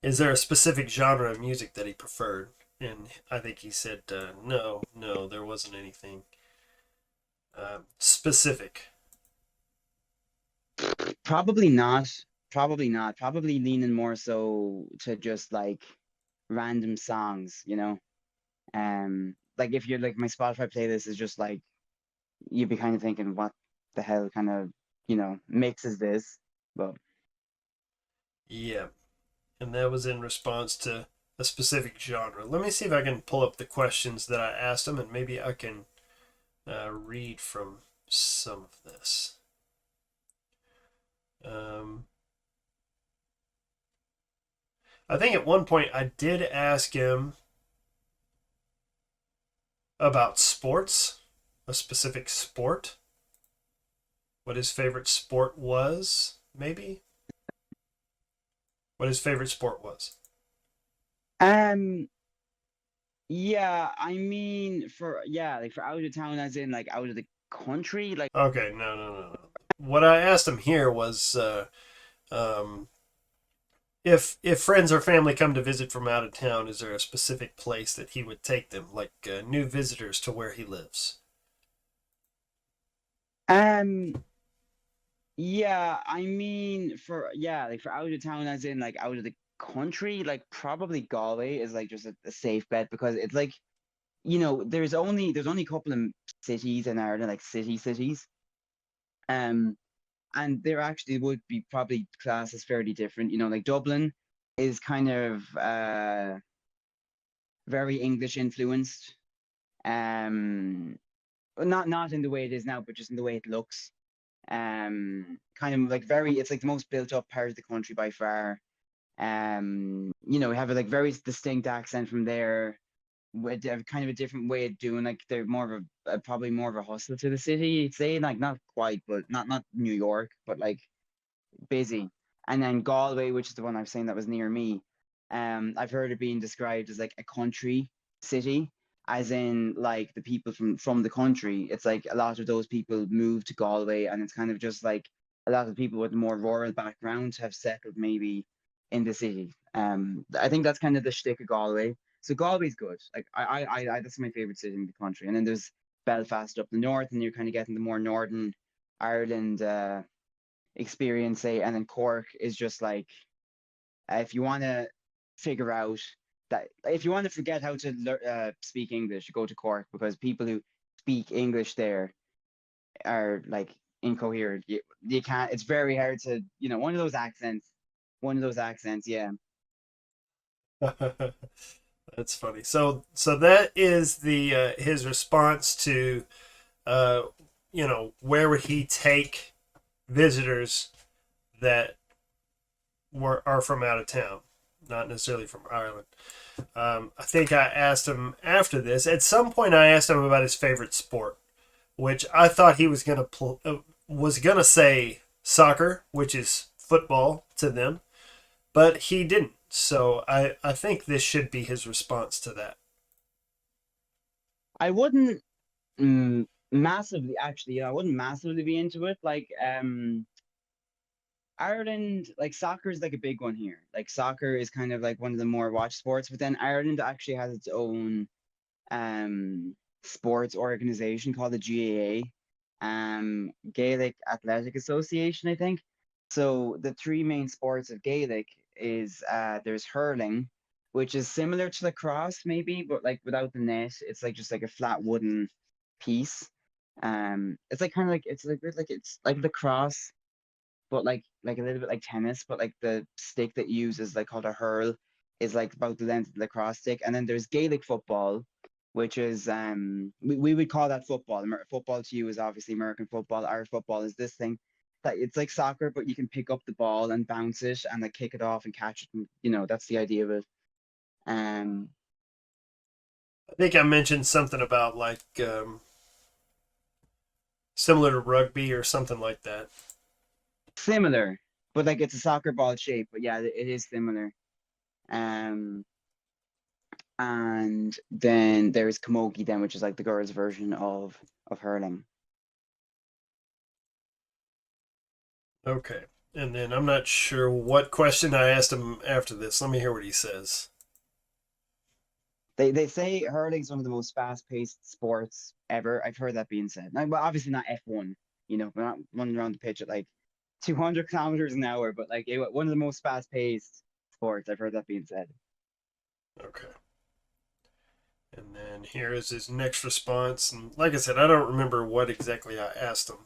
Is there a specific genre of music that he preferred? And I think he said, no, there wasn't anything specific. Probably not. Probably not. Probably leaning more so to just like random songs, you know? Like if you're like my Spotify playlist is just like you'd be kind of thinking, what the hell kind of, mix is this? But Yeah, and that was in response to a specific genre. Let me see if I can pull up the questions that I asked him, and maybe I can read from some of this. Um, I think at one point I did ask him about sports, a specific sport, what his favorite sport was, maybe what his favorite sport was. um yeah, I mean like for out of town as in like out of the country, like Okay, no. What I asked him here was um, if friends or family come to visit from out of town, is there a specific place that he would take them, like new visitors to where he lives? um yeah, I mean like for out of town as in like out of the country, like probably Galway is like just a safe bet because it's like, there's only a couple of cities in Ireland, like cities. Um and there actually would be probably classes fairly different. Like Dublin is kind of very English influenced. Not in the way it is now, but just in the way it looks. Kind of like it's like the most built up part of the country by far. We have a like very distinct accent from there. With a kind of a different way of doing, like they're more of probably more of a hustle to the city, you'd say, like not quite, but not New York, but like busy. And then Galway, which is the one I've seen that was near me, I've heard it being described as like a country city, as in like the people from the country. It's like a lot of those people move to Galway, and it's kind of just like a lot of people with a more rural background have settled maybe in the city. I think that's kind of the shtick of Galway. So Galway's good. Like that's my favorite city in the country. And then there's Belfast up the north, and you're kind of getting the more northern Ireland experience, say, and then Cork is just like if you want to figure out that if you want to forget how to speak English, you go to Cork because people who speak English there are like incoherent. You can't. It's very hard to one of those accents. One of those accents, yeah. That's funny. So that is the his response to uh, where would he take visitors that are from out of town, not necessarily from Ireland. I think I asked him after this. At some point, I asked him about his favorite sport, which I thought he was gonna say soccer, which is football to them, but he didn't. So I think this should be his response to that. I wouldn't massively actually. I wouldn't massively be into it. Like Ireland, like soccer is like a big one here. Like soccer is kind of like one of the more watched sports, but then Ireland actually has its own sports organization called the GAA, Gaelic Athletic Association, I think. So the three main sports of Gaelic is there's hurling, which is similar to lacrosse maybe, but like without the net. It's like just like a flat wooden piece. It's like kind of like it's like lacrosse, but like a little bit like tennis, but like the stick that you use is like called a hurl, is like about the length of the lacrosse stick. And then there's Gaelic football, which is we would call that football. Football to you is obviously American football. Irish football is this thing that it's like soccer, but you can pick up the ball and bounce it and like kick it off and catch it. And, that's the idea of it. Um, I think I mentioned something about like similar to rugby or something like that. Similar, but like it's a soccer ball shape. But yeah, it is similar. Um, and then there's Camogie then, which is like the girls' version of hurling. Okay. And then I'm not sure what question I asked him after this. Let me hear what he says. They say hurling's one of the most fast-paced sports ever. I've heard that being said. Now, well, obviously not F1, we're not running around the pitch at like 200 kilometers an hour, but like one of the most fast-paced sports. I've heard that being said. Okay. And then here is his next response. And like I said, I don't remember what exactly I asked him.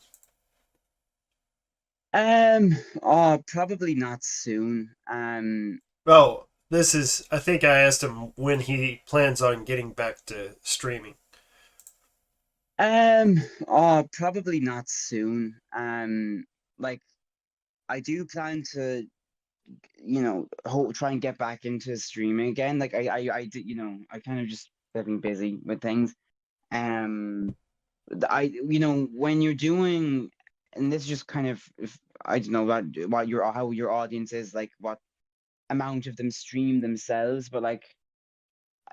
Probably not soon. Oh, this is, I think I asked him when he plans on getting back to streaming. Um, Probably not soon. Like I do plan to, try and get back into streaming again. Like I did, I kind of just been busy with things. Um, when you're doing, and this is just kind of, if I don't know what your how your audience is, like what amount of them stream themselves, but like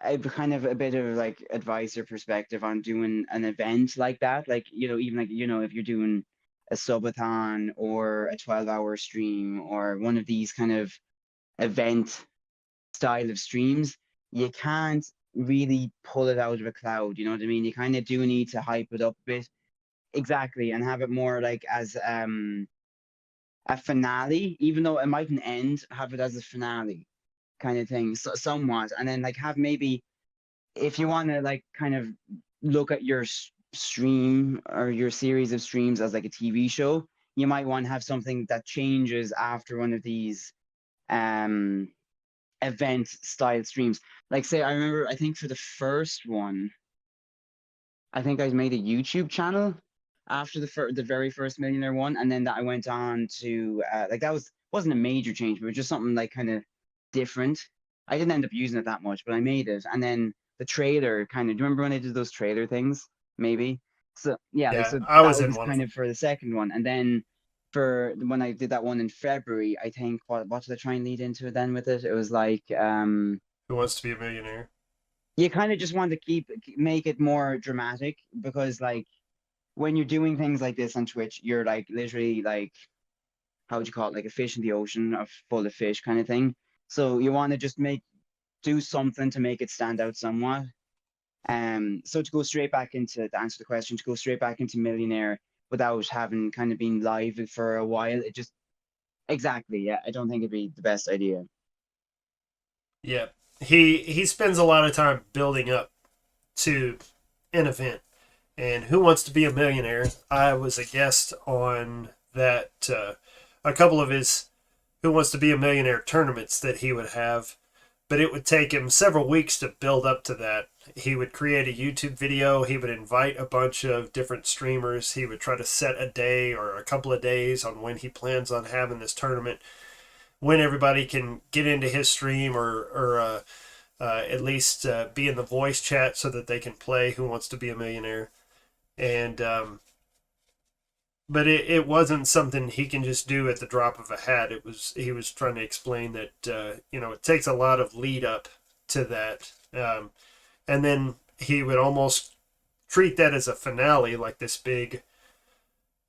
I've kind of a bit of like advice or perspective on doing an event like that. Like, even like, if you're doing a subathon or a 12-hour stream or one of these kind of event style of streams, you can't really pull it out of a cloud. You know what I mean? You kind of do need to hype it up a bit. Exactly. And have it more like as a finale, even though it mightn't end, have it as a finale kind of thing, so, somewhat. And then like have maybe if you want to like kind of look at your stream or your series of streams as like a TV show, you might want to have something that changes after one of these um event style streams. Like say I remember I think for the first one, I think I made a YouTube channel after the very first Millionaire one, and then that I went on to like that wasn't a major change, but it was just something like kind of different. I didn't end up using it that much, but I made it, and then the trailer kind of. Do you remember when I did those trailer things? Maybe. So yeah, like Yeah, so I that was in was one kind of of for the second one, and then for when I did that one in February, I think what did I try and lead into it then with it? It was like Who Wants to Be a Millionaire. you kind of just want to make it more dramatic because like when you're doing things like this on Twitch, you're like literally like how would you call it, like a fish in the ocean of full of fish kind of thing. So you want to just do something to make it stand out somewhat. So to go straight back into to answer the question, to go straight back into Millionaire without having kind of been live for a while, it just exactly, yeah, I don't think it'd be the best idea. Yeah, he spends a lot of time building up to an event. And Who Wants to Be a Millionaire? I was a guest on that. A couple of his Who Wants to Be a Millionaire tournaments that he would have, but it would take him several weeks to build up to that. He would create a YouTube video. He would invite a bunch of different streamers. He would try to set a day or a couple of days on when he plans on having this tournament, when everybody can get into his stream or at least be in the voice chat so that they can play Who Wants to Be a Millionaire. And but it wasn't something he can just do at the drop of a hat. He was trying to explain that it takes a lot of lead up to that, and then he would almost treat that as a finale, like this big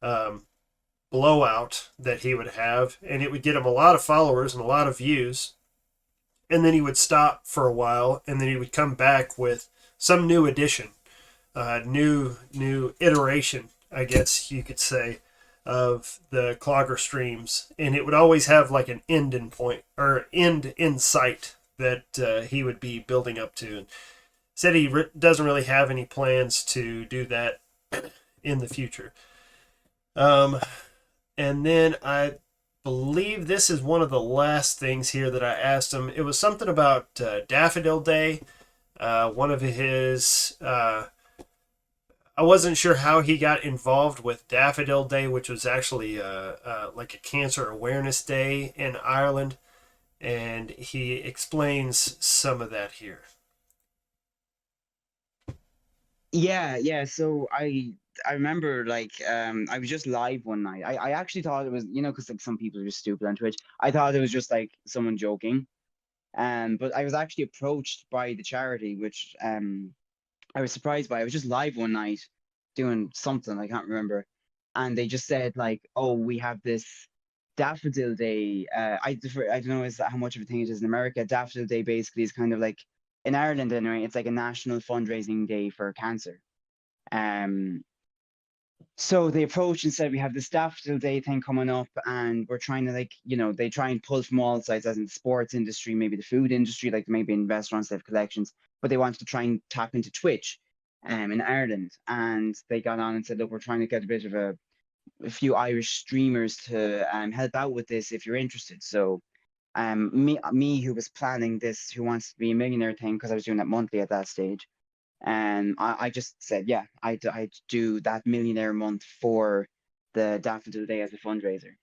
um, blowout that he would have, and it would get him a lot of followers and a lot of views. And then he would stop for a while, and then he would come back with some new addition, new iteration, I guess you could say, of the Clogger streams, and it would always have like an end in point or end in sight that he would be building up to. And said he doesn't really have any plans to do that in the future. Um, and then I believe this is one of the last things here that I asked him. It was something about Daffodil Day. One of his I wasn't sure how he got involved with Daffodil Day, which was actually like a cancer awareness day in Ireland, and he explains some of that here. Yeah. So I remember like I was just live one night. I actually thought it was because like some people are just stupid on Twitch. I thought it was just like someone joking. But I was actually approached by the charity, which I was surprised by. I was just live one night doing something I can't remember, and they just said like, "Oh, we have this. Daffodil Day, I don't know is how much of a thing it is in America. Daffodil Day basically is kind of like in Ireland anyway. It's like a national fundraising day for cancer. Um, so they approached and said we have this Daffodil Day thing coming up, and we're trying to like they try and pull from all sides, as in the sports industry, maybe the food industry, like maybe in restaurants they have collections, but they wanted to try and tap into Twitch, in Ireland, and they got on and said, look, we're trying to get a bit of a few Irish streamers to help out with this if you're interested. So me who was planning this, who wants to be a millionaire thing, because I was doing that monthly at that stage, and I just said, yeah, I'd do that millionaire month for the Daffodil Day as a fundraiser.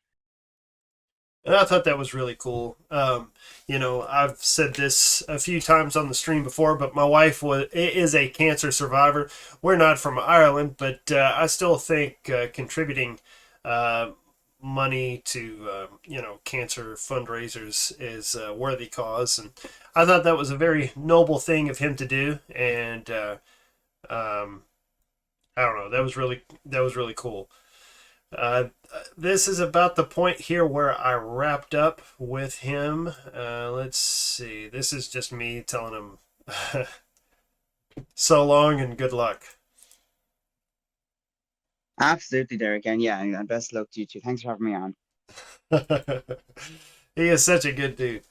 And I thought that was really cool. I've said this a few times on the stream before, but my wife is a cancer survivor. We're not from Ireland, but I still think contributing uh, money to cancer fundraisers is a worthy cause, and I thought that was a very noble thing of him to do. And um, I don't know, that was really cool. Uh, this is about the point here where I wrapped up with him. Let's see. This is just me telling him so long and good luck. Absolutely, Derek, and yeah, and best of luck to you too. Thanks for having me on. He is such a good dude.